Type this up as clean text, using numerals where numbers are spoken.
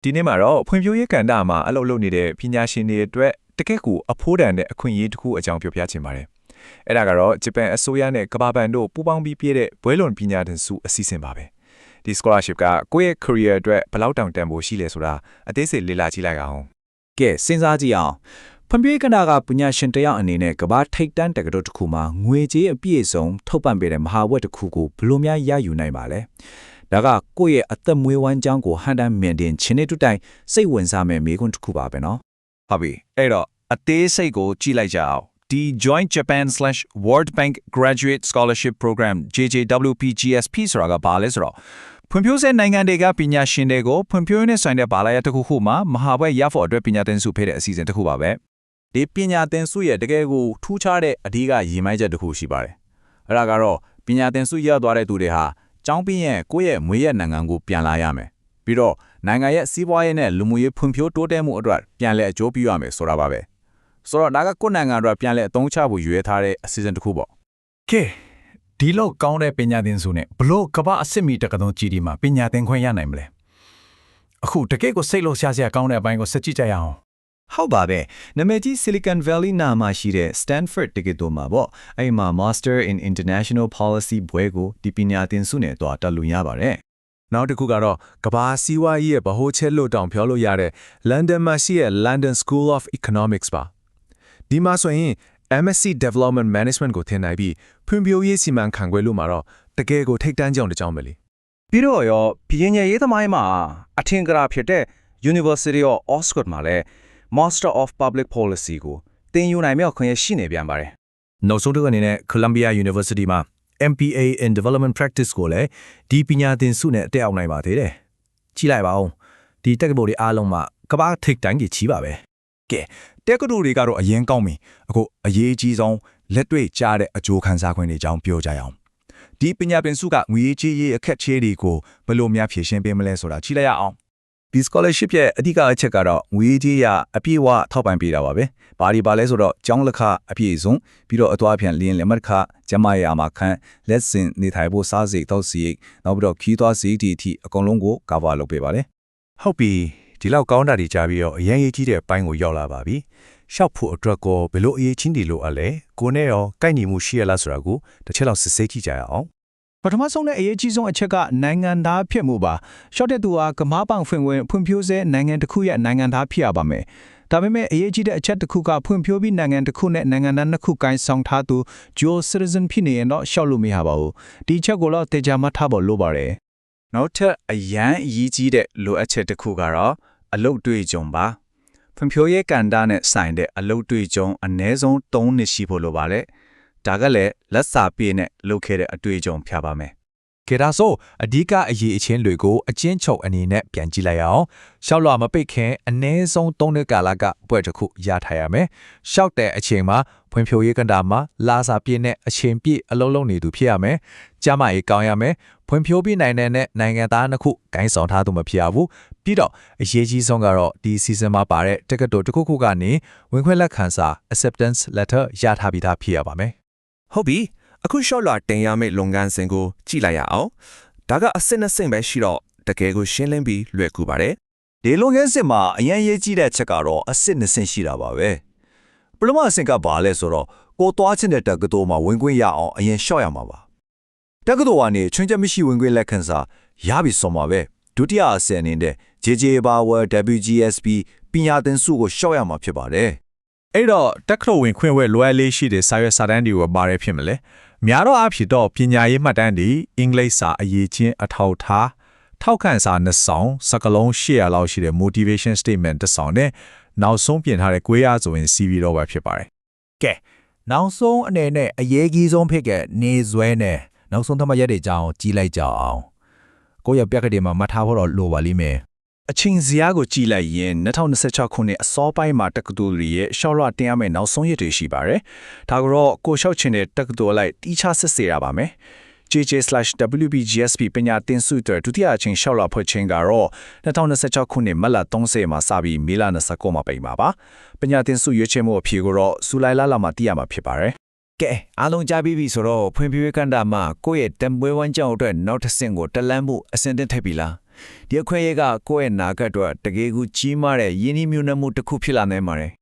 ဒီနေ့မှာတော့ဖွံ့ဖြိုးရေးကဏ္ဍမှာအလုပ်လုပ်နေတဲ့ပညာရှင်တွေအတွက်တကယ့်ကိုအဖိုးတန်တဲ့အခွင့်အရေးတစ်ခုအကြောင်းပြောပြချင်ပါတယ်။အဲ့ဒါကတော့ဂျပန်အစိုးရနဲ့ကမ္ဘာ့ဘဏ်တို့ပူးပေါင်းပြီးပြည့်တဲ့ဘွဲလွန်ပညာသင်ဆုအစီအစဉ်ပါပဲ။ဒီ scholarship ကကိုယ့်ရဲ့ career အတွက်ဘယ်လောက်တောင်တန်ဖိုးရှိလဲဆိုတာအသေးစိတ်လေ့လာကြည့်လိုက်အောင်။ကဲစဉ်းစားကြည့်အောင်။ဖွံ့ဖြိုးရေးကဏ္ဍကပညာရှင်တယောက်အနေနဲ့ကမ္ဘာထိပ်တန်းတက္ကသိုလ်တစ်ခုမှာငွေကြေးအပြည့်အစုံထုတ်ပံ့ပေးတဲ့မဟာဝတ်တစ်ခုကိုဘယ်လိုများရယူနိုင်ပါလဲ။ဒါကကိုယ့်ရဲ့အသက်မွေးဝမ်းကြောင်းကိုဟန်တမ်းမြင်တင်ခြင်းနဲ့တူတိုင်စိတ်ဝင်စားမဲ့မိကွန်းတစ်ခုပါပဲနော်။ဟုတ်ပြီ။အဲ့တော့အသေးစိတ်ကိုကြည့်လိုက်ကြအောင်။ဒီ Joint Japan/World Bank Graduate Scholarship Program JJWPGSP ဆိုတာကဘာလဲဆိုတော့ဖွံ့ဖြိုးဆဲနိုင်ငံတွေကပညာရှင်တွေကိုဖွံ့ဖြိုးရေးနဲ့ဆိုင်တဲ့ဘာသာရပ်တစ်ခုခုမှာမဟာဘွဲ့ရဖို့အတွက်ပညာသင်ဆုပေးတဲ့အစီအစဉ်တစ်ခုပါပဲ။ဒီပညာသင်ဆုရဲ့တကယ်ကိုထူးခြားတဲ့အဓိကရည်မှန်းချက်တစ်ခုရှိပါတယ်။အဲ့ဒါကတော့ပညာသင်ဆုရသွားတဲ့သူတွေဟာကျောင်းပြီးရင်ကိုယ့်ရဲ့မွေးရနိုင်ငံကိုပြန်လာရမယ်။ပြီးတော့နိုင်ငံရဲ့စီးပွားရေးနဲ့လူမှုရေးဖွံ့ဖြိုးတိုးတက်မှုအတွက်ပြန်လည်အကျိုးပြုရမယ်ဆိုတာပါပဲ။ဆိုတော့ဒါကကိုယ့်နိုင်ငံအတွက်ပြန်လည်အသုံးချဖို့ရွေးထားတဲ့အစီအစဉ်တစ်ခုပေါ့။ကဲဒီလောက်ကောင်းတဲ့ပညာသင်ဆုနဲ့ဘလို့ကမ္ဘာအစစ်မီတက္ကသိုလ်ကြီးဒီမှာပညာသင်ခွင့်ရနိုင်မလဲ။အခုတကယ့်ကိုစိတ်လို့ရှာကောင်းတဲ့အပိုင်းကိုစကြည့်ကြရအောင်။ဟုတ်ပါပဲနာမည်ကြီး Silicon Valley နာမှာရှိတဲ့ Stanford တက္ကသိုလ်မှာပေါ့အဲ့မှာ Master in International Policy ဘွဲကိုဒီပညာသင်ဆုနဲ့တော့တက်လို့ရပါတယ်နောက်တစ်ခုကတော့ကမ္ဘာစီးပွားရေးရဲ့ဗဟိုချက်လို့တောင်ပြောလို့ရတဲ့ London မှာရှိတဲ့ London School of Economics ပါဒီမှာဆိုရင် MSc Development Management ကိုသင်နိုင်ပြီးဖွံ့ဖြိုးရေးစီမံခန့်ခွဲလို့မှာတော့တကယ်ကိုထိပ်တန်းကြောင်တစ်ကြောင်ပဲလေပြီးတော့ရောပညာရေးသမိုင်းမှာအထင်ကရာဖြစ်တဲ့ University of Oxford မှာလည်းMaster of Public Policy ကိုသင်ယူနိုင်မြောက်ခွင့်ရရှိနေပြန်ပါတယ်။နောက်ဆုံးတစ်ခုအနေနဲ့ Columbia University မှာ MPA in Development Practice ကိုလည်းဒီပညာသင်ဆုနဲ့တက်အောင်နိုင်ပါသေးတယ်။ကြည့်လိုက်ပါဦး။ဒီတက္ကသိုလ်တွေအားလုံးမှာကမ္ဘာထိပ်တန်းကြီးချီးပါပဲ။ကဲတက္ကသိုလ်တွေကတော့အရင်ကောင်းပြီ။အခုအရေးကြီးဆုံးလက်တွေ့ကြားတဲ့အကျိုးခံစား권တွေအကြောင်းပြောကြရအောင်။ဒီပညာသင်ဆုကငွေကြေးရေးအခက်အခဲတွေကိုဘယ်လိုများဖြေရှင်းပေးမလဲဆိုတာကြည့်လိုက်ရအောင်။ဒီ scholarship ရဲ့အဓိကအချက်ကတော့ငွေကြေးရအပြည့်အဝထောက်ပံ့ပေးတာပါပဲ။ဘာဒီပါလဲဆိုတော့ကျောင်းလက်ခအပြည့်စုံပြီးတော့အသွားပြန်လင်းလက်မှတ်ခကျမရဲ့အမခန့်လက်စင်နေထိုင်ဖို့စားစိတ်တောက်စီနောက်ပြီးတော့ခီးသွားစီတီအထိအကုန်လုံးကို cover လုပ်ပေးပါလေ။ဟုတ်ပြီဒီလောက်ကောင်းတာတွေကြားပြီးတော့အရင်ရေးကြီးတဲ့အပိုင်းကိုရောက်လာပါပြီ။ရှောက်ဖို့အတွက်ကိုဘယ်လိုအရေးချင်းတွေလိုအပ်လဲကိုနဲ့ရောကိုက်ညီမှုရှိရလားဆိုတာကိုတစ်ချက်လောက်စစ်ဆေးကြည့်ကြရအောင်ပထမဆုံးနဲ့အရေးကြီးဆုံးအချက်ကနိုင်ငံသားဖြစ်မှုပါရှော့တဲ့သူဟာကမားပောင်ဖွင့်ဖြိုးစေနိုင်ငံတစ်ခုရဲ့နိုင်ငံသားဖြစ်ရပါမယ်ဒါပေမဲ့အရေးကြီးတဲ့အချက်တစ်ခုကဖွံ့ဖြိုးပြီးနိုင်ငံတစ်ခုနဲ့နိုင်ငံသားနှစ်ခုကိုင်းဆောင်ထားသူ dual citizen ဖြစ်နေရင်တော့ရှော့လို့မရပါဘူးဒီချက်ကိုတော့တေချာမှတ်ထားဖို့လိုပါတယ်နောက်ထပ်အရန်အရေးကြီးတဲ့လိုအပ်ချက်တစ်ခုကတော့အလုပ်တွေ့ကြုံပါဖွံ့ဖြိုးရေးကဏ္ဍနဲ့ဆိုင်တဲ့အလုပ်တွေ့ကြုံအနည်းဆုံး3နှစ်ရှိဖို့လိုပါတယ်ဒါကလည်းလက်စာပြေးနဲ့လုပ်ခဲ့တဲ့အတွေ့အကြုံဖြာပါမယ်။ကဲဒါဆိုအဓိကအရေးအချင်းတွေကိုအချင်းချုပ်အနေနဲ့ပြန်ကြည့်လိုက်အောင်။ရှောက်လွှာမပိတ်ခင်အနည်းဆုံး3နှစ်ကာလကပွဲတစ်ခုရထားရမယ်။ရှောက်တဲ့အချိန်မှာဖွံ့ဖြိုးရေးကဏ္ဍမှာလာစာပြည့်နဲ့အချိန်ပြည့်အလုံးလုံးနေသူဖြစ်ရမယ်။ကျမရေးကောင်းရမယ်။ဖွံ့ဖြိုးပြီးနိုင်တဲ့နိုင်ငံသားနှစ်ခုဂိုင်းဆောင်ထားသူမဖြစ်ရဘူး။ပြီးတော့အရေးကြီးဆုံးကတော့ဒီ season မှာပါတဲ့တက္ကသိုလ်တစ်ခုခုကနေဝင်ခွင့်လက်ခံစာ acceptance letter ရထားပြီးသားဖြစ်ရပါမယ်။ဟုတ်ပြီအခု short လွှာတင်ရမယ့်လုပ်ငန်းစဉ်ကိုကြည့်လိုက်ရအောင်ဒါကအစစ်နှစ်စင်ပဲရှိတော့တကယ်ကိုရှင်းလင်းပြီးလွယ်ကူပါတယ်ဒီလုပ်ငန်းစဉ်မှာအရင်ရေးကြည့်တဲ့ချက်ကတော့အစစ်နှစ်စင်ရှိတာပါပဲပထမအဆင့်ကဘာလဲဆိုတော့ကိုသွားချင်းတဲ့တက္ကသိုလ်မှာဝင်ခွင့်ရအောင်အရင်ရှော့ရမှာပါတက္ကသိုလ်ကနေချွင်းချက်မရှိဝင်ခွင့်လက်ခံစာရပြီဆိုမှာပဲဒုတိယအဆင့်အနေနဲ့ JJ Power WGSP ပညာသင်ဆုကိုရှော့ရမှာဖြစ်ပါတယ်အဲ့တော့တက္ကသိုလ်ဝင်ခွင့်ဝဲလွယ်လေးရှိတဲ့စာရွက်စာတမ်းတွေကိုပါရဖြစ်မလဲများတော့အဖြစ်တော့ပညာရေးမှတ်တမ်းတွေအင်္ဂလိပ်စာအရေးချင်းအထောက်ထားထောက်ခံစာ2ဆောင်စကလုံး800လောက်ရှိတဲ့ motivation statement တစ်ဆောင်နဲ့နောက်ဆုံးပြင်ထားတဲ့ကွေးရဆိုရင် CV တော့ပဲဖြစ်ပါတယ်ကဲနောက်ဆုံးအနေနဲ့အရေးကြီးဆုံးဖြစ်တဲ့နေဆွဲနဲ့နောက်ဆုံးသတ်မှတ်ရက်တွေကြောင်းကြည့်လိုက်ကြအောင်ကိုယ့်ရဲ့ပြက်ကလေးမှာမှတ်ထားဖို့တော့လိုပါလိမ့်မယ်အချိန်ဇယားကိုကြည့်လိုက်ရင်2026ခုနှစ်အစောပိုင်းမှာတက္ကသိုလ်တွေရဲ့ရှော့လွှာတင်ရမယ့်နောက်ဆုံးရက်တွေရှိပါတယ်။ဒါကတော့ကိုရှော့ချင်တဲ့တက္ကသိုလ်လိုက်တီးခြားစစ်ဆေးရပါမယ်။ JJ/WPGSP ပညာသင်ဆုအတွက်ဒုတိယအချိန်ရှော့လွှာဖွင့်ခြင်းကတော့2026ခုနှစ်မတ်လ30မှာစပြီးမေလ29မှာပိတ်မှာပါ။ပညာသင်ဆုရွေးချယ်မှုအဖြေကိုတော့ဇူလိုင်လမှာသိရမှာဖြစ်ပါတယ်။ကဲအားလုံးကြားပြီးပြီဆိုတော့ဖွံ့ဖြိုးရေးကဏ္ဍမှာကိုယ့်ရဲ့တံပွဲဝမ်းကြောင်းအတွက်နောက်တစ်ဆင့်ကိုတက်လန်းမှုအဆင့်သင့်ထပ်ပြီလား။ ဒီအခွင့်အရေးကကိုယ့်ရဲ့နာဂတ်အတွက်တကယ်ကိုကြီးမားတဲ့ယင်းနှိမ့်ညွတ်မှုတစ်ခုဖြစ်လာနိုင်ပါတယ်